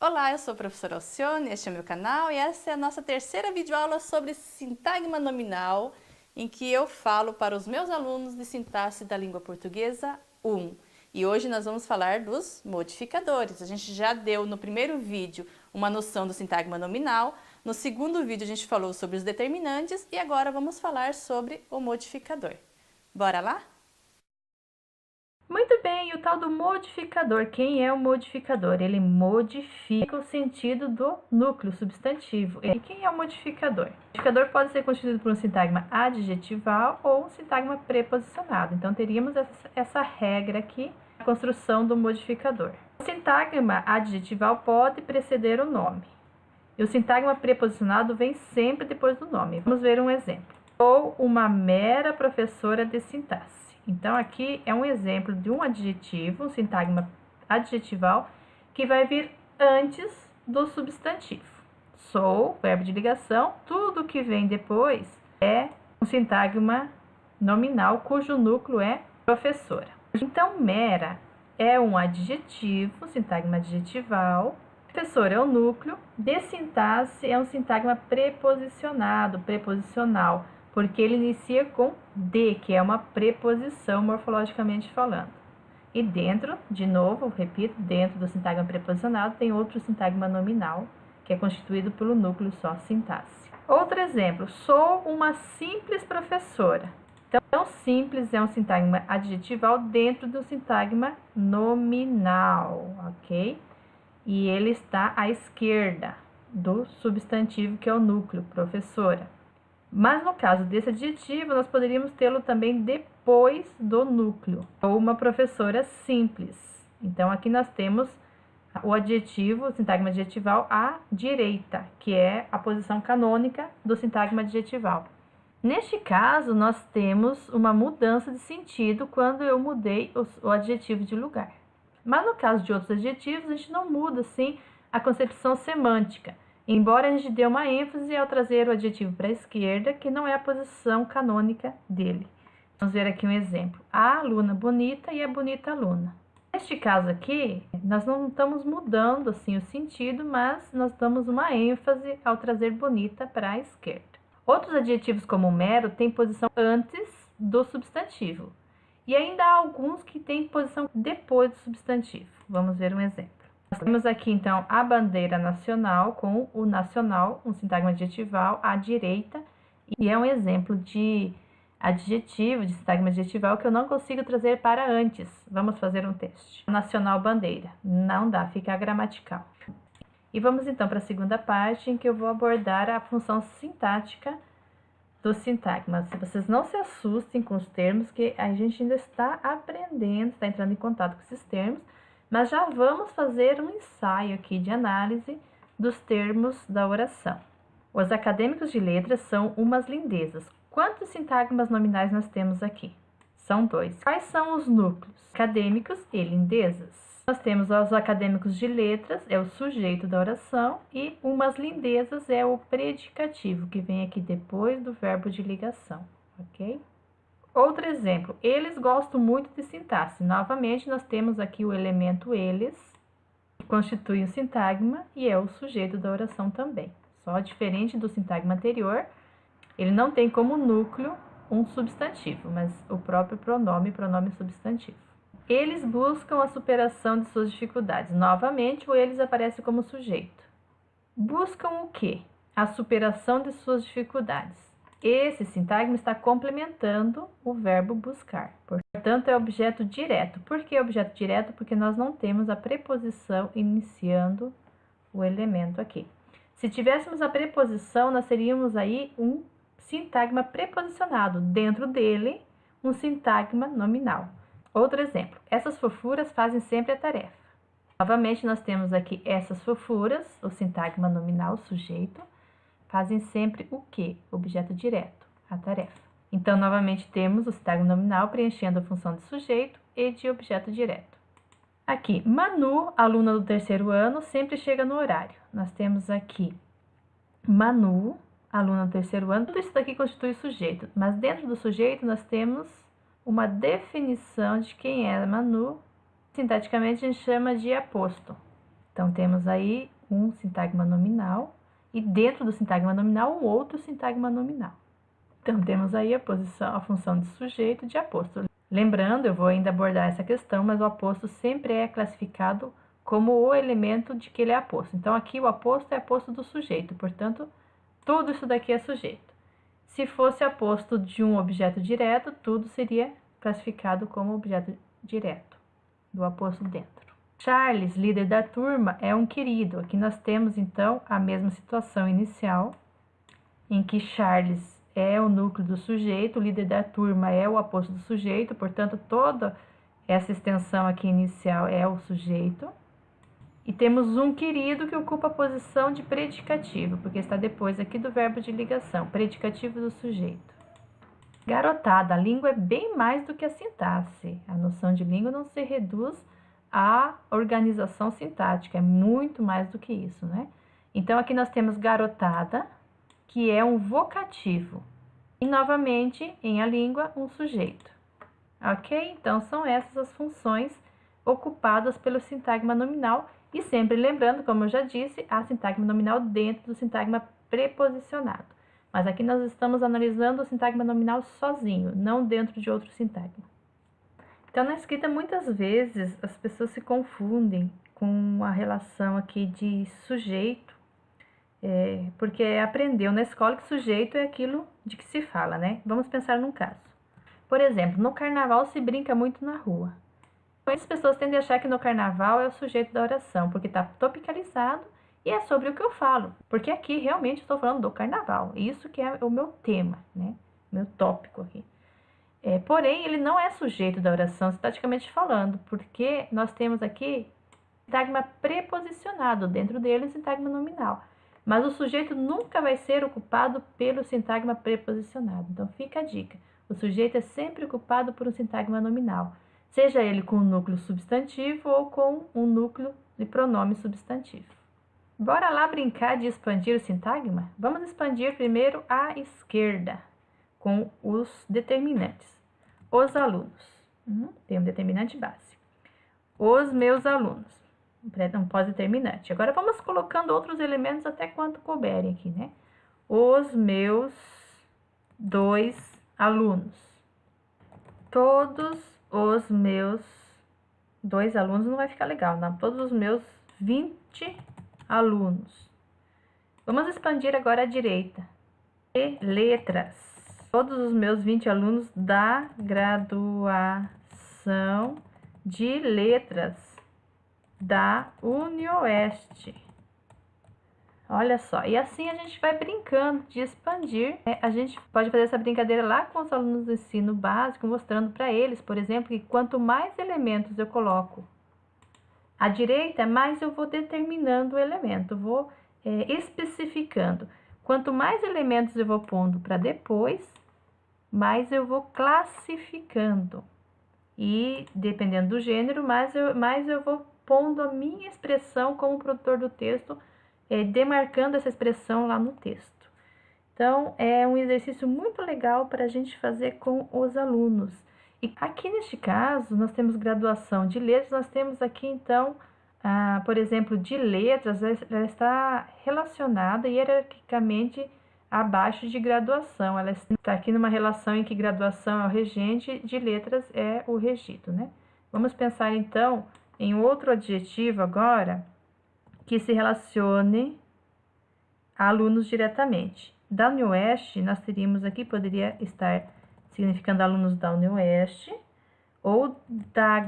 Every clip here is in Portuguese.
Olá, eu sou a professora Alcione, este é meu canal e essa é a nossa terceira videoaula sobre sintagma nominal, em que eu falo para os meus alunos de sintaxe da língua portuguesa 1. E hoje nós vamos falar dos modificadores. A gente já deu no primeiro vídeo uma noção do sintagma nominal, no segundo vídeo a gente falou sobre os determinantes e agora vamos falar sobre o modificador. Bora lá? Muito bem, e o tal do modificador, quem é o modificador? Ele modifica o sentido do núcleo substantivo. E quem é o modificador? O modificador pode ser constituído por um sintagma adjetival ou um sintagma preposicionado. Então, teríamos essa regra aqui, a construção do modificador. O sintagma adjetival pode preceder o nome. E o sintagma preposicionado vem sempre depois do nome. Vamos ver um exemplo. Sou uma mera professora de sintaxe. Então, aqui é um exemplo de um adjetivo, um sintagma adjetival, que vai vir antes do substantivo. Sou, verbo de ligação, tudo que vem depois é um sintagma nominal, cujo núcleo é professora. Então, mera é um adjetivo, sintagma adjetival, professora é o núcleo, de sintaxe é um sintagma preposicionado, preposicional, porque ele inicia com de, que é uma preposição morfologicamente falando. E dentro, de novo, repito, dentro do sintagma preposicionado tem outro sintagma nominal, que é constituído pelo núcleo só sintaxe. Outro exemplo, sou uma simples professora. Então, simples é um sintagma adjetival dentro do sintagma nominal, ok? E ele está à esquerda do substantivo, que é o núcleo, professora. Mas no caso desse adjetivo, nós poderíamos tê-lo também depois do núcleo, ou uma professora simples. Então, aqui nós temos o adjetivo, o sintagma adjetival à direita, que é a posição canônica do sintagma adjetival. Neste caso, nós temos uma mudança de sentido quando eu mudei o adjetivo de lugar. Mas no caso de outros adjetivos, a gente não muda, assim, a concepção semântica. Embora a gente dê uma ênfase ao trazer o adjetivo para a esquerda, que não é a posição canônica dele. Vamos ver aqui um exemplo. A aluna bonita e a bonita aluna. Neste caso aqui, nós não estamos mudando assim o sentido, mas nós damos uma ênfase ao trazer bonita para a esquerda. Outros adjetivos como mero têm posição antes do substantivo. E ainda há alguns que têm posição depois do substantivo. Vamos ver um exemplo. Nós temos aqui, então, a bandeira nacional com o nacional, um sintagma adjetival à direita, e é um exemplo de adjetivo, de sintagma adjetival, que eu não consigo trazer para antes. Vamos fazer um teste. Nacional bandeira. Não dá, fica gramatical. E vamos, então, para a segunda parte, em que eu vou abordar a função sintática do sintagma. Se vocês não se assustem com os termos, que a gente ainda está aprendendo, está entrando em contato com esses termos, mas já vamos fazer um ensaio aqui de análise dos termos da oração. Os acadêmicos de letras são umas lindezas. Quantos sintagmas nominais nós temos aqui? São 2. Quais são os núcleos? Acadêmicos e lindezas. Nós temos os acadêmicos de letras, é o sujeito da oração, e umas lindezas é o predicativo, que vem aqui depois do verbo de ligação, ok? Outro exemplo, eles gostam muito de sintaxe. Novamente, nós temos aqui o elemento eles, que constitui o sintagma e é o sujeito da oração também. Só diferente do sintagma anterior, ele não tem como núcleo um substantivo, mas o próprio pronome substantivo. Eles buscam a superação de suas dificuldades. Novamente, o eles aparece como sujeito. Buscam o quê? A superação de suas dificuldades. Esse sintagma está complementando o verbo buscar. Portanto, é objeto direto. Por que objeto direto? Porque nós não temos a preposição iniciando o elemento aqui. Se tivéssemos a preposição, nós teríamos aí um sintagma preposicionado. Dentro dele, um sintagma nominal. Outro exemplo. Essas fofuras fazem sempre a tarefa. Novamente, nós temos aqui essas fofuras, o sintagma nominal, sujeito, fazem sempre o quê? Objeto direto, a tarefa. Então, novamente, temos o sintagma nominal preenchendo a função de sujeito e de objeto direto. Aqui, Manu, aluna do terceiro ano, sempre chega no horário. Nós temos aqui Manu, aluna do terceiro ano. Tudo isso daqui constitui sujeito, mas dentro do sujeito nós temos uma definição de quem é Manu. Sintaticamente, a gente chama de aposto. Então, temos aí um sintagma nominal e dentro do sintagma nominal, um outro sintagma nominal. Então, temos aí a função de sujeito e de aposto. Lembrando, eu vou ainda abordar essa questão, mas o aposto sempre é classificado como o elemento de que ele é aposto. Então, aqui o aposto é aposto do sujeito, portanto, tudo isso daqui é sujeito. Se fosse aposto de um objeto direto, tudo seria classificado como objeto direto, do aposto dentro. Charles, líder da turma, é um querido. Aqui nós temos, então, a mesma situação inicial, em que Charles é o núcleo do sujeito, o líder da turma é o aposto do sujeito, portanto, toda essa extensão aqui inicial é o sujeito. E temos um querido que ocupa a posição de predicativo, porque está depois aqui do verbo de ligação, predicativo do sujeito. Garotada, a língua é bem mais do que a sintaxe. A noção de língua não se reduz à organização sintática, é muito mais do que isso, né? Então, aqui nós temos garotada, que é um vocativo. E, novamente, em a língua, um sujeito. Ok? Então, são essas as funções ocupadas pelo sintagma nominal. E sempre lembrando, como eu já disse, a sintagma nominal dentro do sintagma preposicionado. Mas aqui nós estamos analisando o sintagma nominal sozinho, não dentro de outro sintagma. Então, na escrita, muitas vezes, as pessoas se confundem com a relação aqui de sujeito, porque aprendeu na escola que sujeito é aquilo de que se fala, né? Vamos pensar num caso. Por exemplo, no carnaval se brinca muito na rua. Muitas pessoas tendem a achar que no carnaval é o sujeito da oração, porque está topicalizado e é sobre o que eu falo. Porque aqui realmente estou falando do carnaval. Isso que é o meu tema, né? Meu tópico aqui. Porém, ele não é sujeito da oração, sintaticamente falando, porque nós temos aqui sintagma preposicionado, dentro dele o sintagma nominal. Mas o sujeito nunca vai ser ocupado pelo sintagma preposicionado. Então, fica a dica. O sujeito é sempre ocupado por um sintagma nominal, seja ele com um núcleo substantivo ou com um núcleo de pronome substantivo. Bora lá brincar de expandir o sintagma? Vamos expandir primeiro à esquerda, com os determinantes. Os alunos. Tem um determinante base. Os meus alunos. Um pós-determinante. Agora vamos colocando outros elementos até quanto couberem aqui, né? Os meus 2 alunos. Todos os meus 2 alunos não vai ficar legal, não. Todos os meus 20 alunos. Vamos expandir agora à direita. E letras. Todos os meus 20 alunos da graduação de letras da UniOeste. Olha só, e assim a gente vai brincando de expandir. A gente pode fazer essa brincadeira lá com os alunos do ensino básico, mostrando para eles, por exemplo, que quanto mais elementos eu coloco à direita, mais eu vou determinando o elemento, vou especificando. Quanto mais elementos eu vou pondo para depois, mais eu vou classificando. E, dependendo do gênero, mais eu vou pondo a minha expressão como produtor do texto, demarcando essa expressão lá no texto. Então, é um exercício muito legal para a gente fazer com os alunos. E aqui neste caso, nós temos graduação de letras, nós temos aqui, então, por exemplo, de letras, ela está relacionada hierarquicamente abaixo de graduação. Ela está aqui numa relação em que graduação é o regente, de letras é o regido, né? Vamos pensar, então, em outro adjetivo agora, que se relacione a alunos diretamente. Da UniOeste, nós teríamos aqui, poderia estar significando alunos da UniOeste, ou da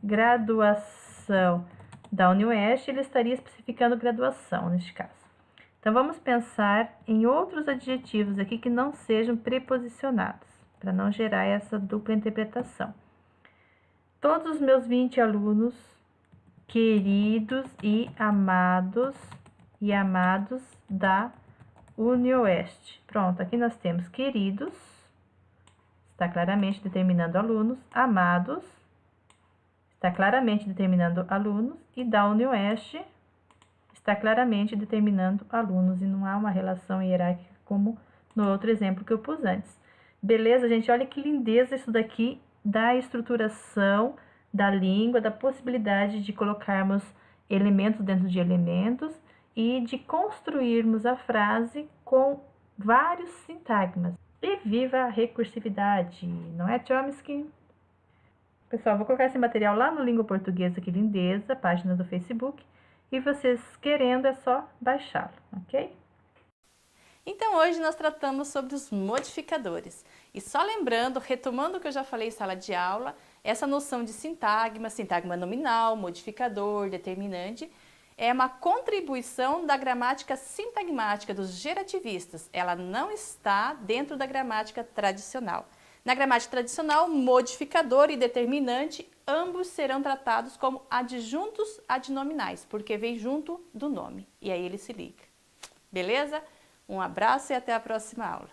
graduação da UniOeste, ele estaria especificando graduação, neste caso. Então, vamos pensar em outros adjetivos aqui que não sejam preposicionados, para não gerar essa dupla interpretação. Todos os meus 20 alunos, queridos e amados da UniOeste. Pronto, aqui nós temos queridos, está claramente determinando alunos, amados, está claramente determinando alunos, e da UniOeste está claramente determinando alunos, e não há uma relação hierárquica como no outro exemplo que eu pus antes. Beleza, gente? Olha que lindeza isso daqui da estruturação da língua, da possibilidade de colocarmos elementos dentro de elementos e de construirmos a frase com vários sintagmas. E viva a recursividade, não é, Chomsky? Pessoal, vou colocar esse material lá no Língua Portuguesa Que Lindeza, página do Facebook, e vocês querendo é só baixá-lo, ok? Então hoje nós tratamos sobre os modificadores. E só lembrando, retomando o que eu já falei em sala de aula, essa noção de sintagma, sintagma nominal, modificador, determinante, é uma contribuição da gramática sintagmática dos gerativistas. Ela não está dentro da gramática tradicional. Na gramática tradicional, modificador e determinante, ambos serão tratados como adjuntos adnominais, porque vem junto do nome. E aí ele se liga. Beleza? Um abraço e até a próxima aula.